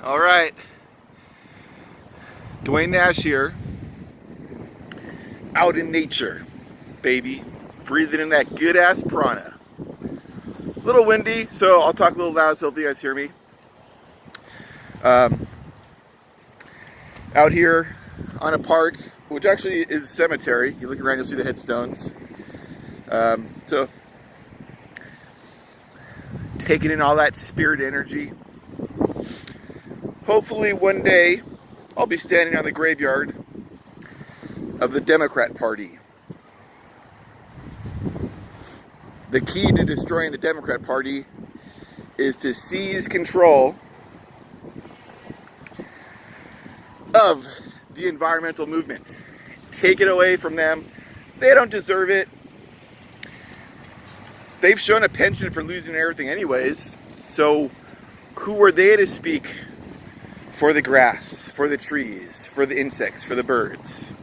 All right, Dwayne Nash here, out in nature, baby, breathing in that good ass prana. A little windy, so I'll talk a little loud so hopefully you guys hear me. Out here on a park, which actually is a cemetery. You look around, you'll see the headstones. So taking in all that spirit energy. Hopefully one day I'll be standing on the graveyard of the Democrat Party. The key to destroying the Democrat Party is to seize control of the environmental movement. Take it away from them. They don't deserve it. They've shown a penchant for losing everything anyways. So who are they to speak for the grass, for the trees, for the insects, for the birds?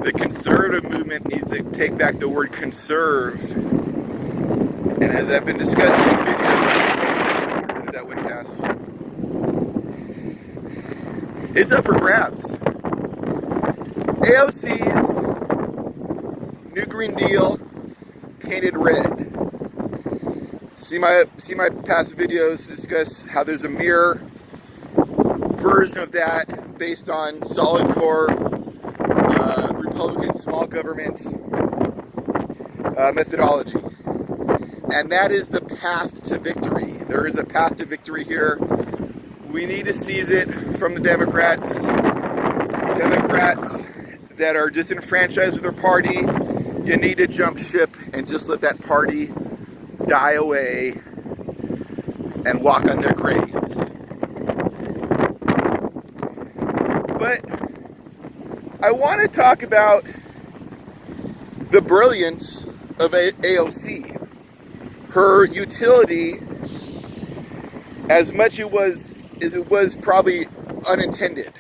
The conservative movement needs to take back the word conserve. And as I've been discussing in videos, that wind pass, it's up for grabs. AOC's New Green Deal painted red. See my past videos to discuss how there's a mirror version of that based on solid core Republican small government methodology. And that is the path to victory. There is a path to victory here. We need to seize it from the Democrats. Democrats that are disenfranchised with their party, you need to jump ship and just let that party die away and walk on their graves. But I want to talk about the brilliance of AOC. Her utility, as much as it was probably unintended.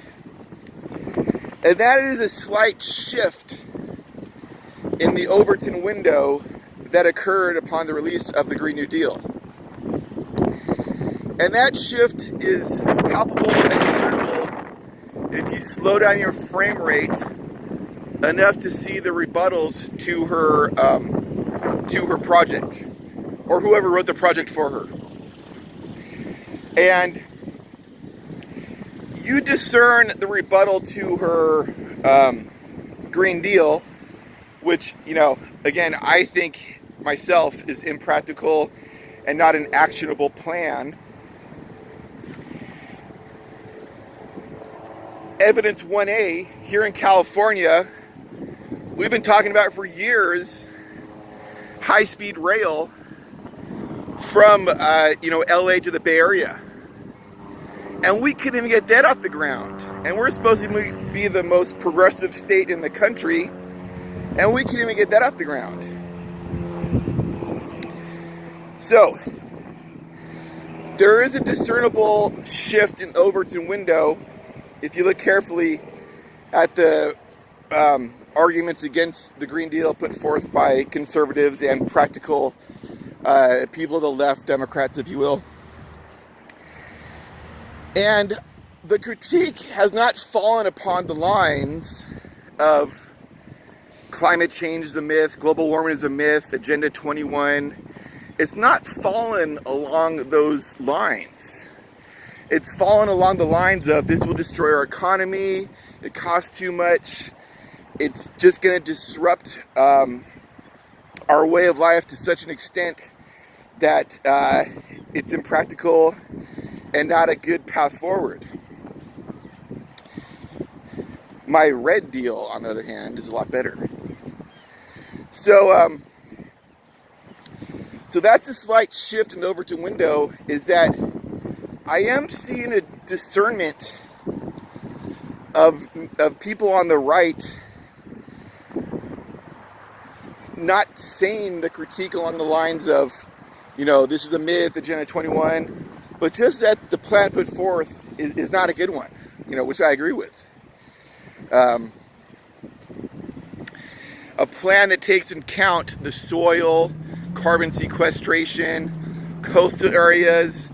And that is a slight shift in the Overton window that occurred upon the release of the Green New Deal. And that shift is palpable and discernible if you slow down your frame rate enough to see the rebuttals to her project, or whoever wrote the project for her. And you discern the rebuttal to her Green Deal, which, again, I think myself is impractical and not an actionable plan. Evidence 1A, here in California, we've been talking about for years high-speed rail from LA to the Bay Area. And we couldn't even get that off the ground. And we're supposed to be the most progressive state in the country, and we couldn't even get that off the ground. So, there is a discernible shift in Overton window if you look carefully at the arguments against the Green Deal put forth by conservatives and practical people of the left, Democrats, if you will. And the critique has not fallen upon the lines of climate change is a myth, global warming is a myth, Agenda 21. It's not fallen along those lines. It's fallen along the lines of this will destroy our economy, it costs too much, it's just going to disrupt our way of life to such an extent that it's impractical and not a good path forward. My red deal, on the other hand, is a lot better. So that's a slight shift in the Overton window, is that I am seeing a discernment of people on the right not saying the critique along the lines of, this is a myth, Agenda 21, but just that the plan put forth is not a good one, which I agree with. A plan that takes into account the soil, carbon sequestration, coastal areas,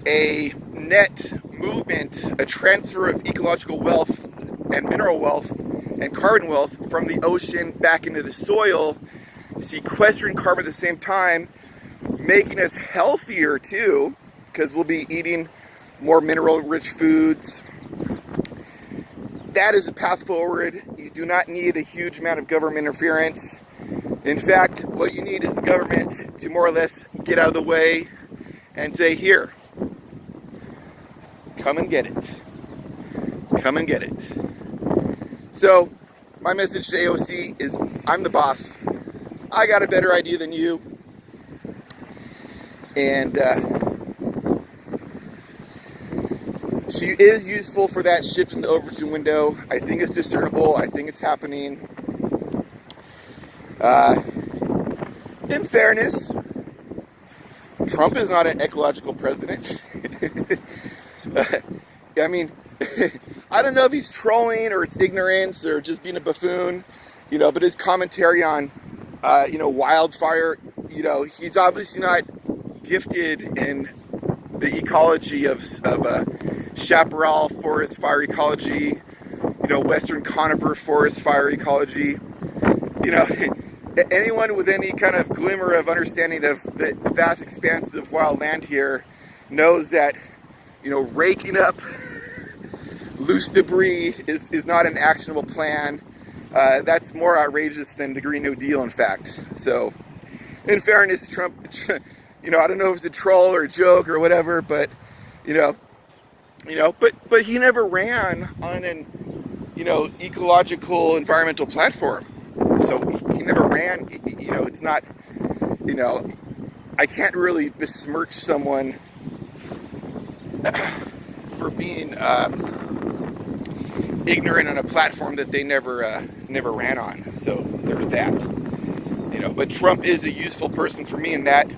a net movement, a transfer of ecological wealth and mineral wealth and carbon wealth from the ocean back into the soil, sequestering carbon at the same time, making us healthier too, because we'll be eating more mineral-rich foods. That is the path forward. You do not need a huge amount of government interference. In fact, what you need is the government to more or less get out of the way and say, here, come and get it. Come and get it. So, my message to AOC is, I'm the boss. I got a better idea than you. And she is useful for that shift in the Overton window. I think it's discernible. I think it's happening. In fairness, Trump is not an ecological president. I mean, I don't know if he's trolling or it's ignorance or just being a buffoon, but his commentary on, wildfire, he's obviously not gifted in the ecology of chaparral forest fire ecology, western conifer forest fire ecology. Anyone with any kind of glimmer of understanding of the vast expanses of wild land here knows that, raking up loose debris is not an actionable plan. That's more outrageous than the Green New Deal, in fact. So, in fairness, Trump, I don't know if it's a troll or a joke or whatever, but, but he never ran on an, ecological environmental platform. So he never ran, it's not, I can't really besmirch someone for being ignorant on a platform that they never ran on. So there's that. But Trump is a useful person for me in that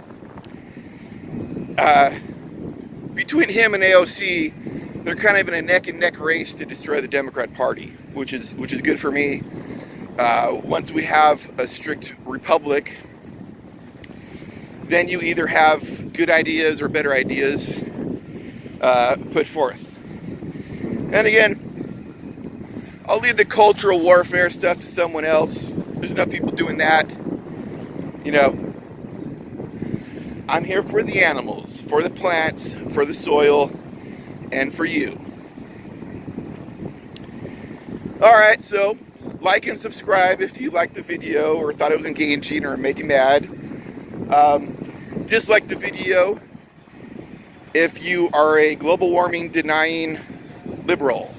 between him and AOC, they're kind of in a neck and neck race to destroy the Democrat Party, which is good for me. Once we have a strict republic, then you either have good ideas or better ideas put forth. And again, I'll leave the cultural warfare stuff to someone else. There's enough people doing that. I'm here for the animals, for the plants, for the soil, and for you. Alright, so like and subscribe if you liked the video or thought it was engaging or made you mad. Dislike the video if you are a global warming denying liberal.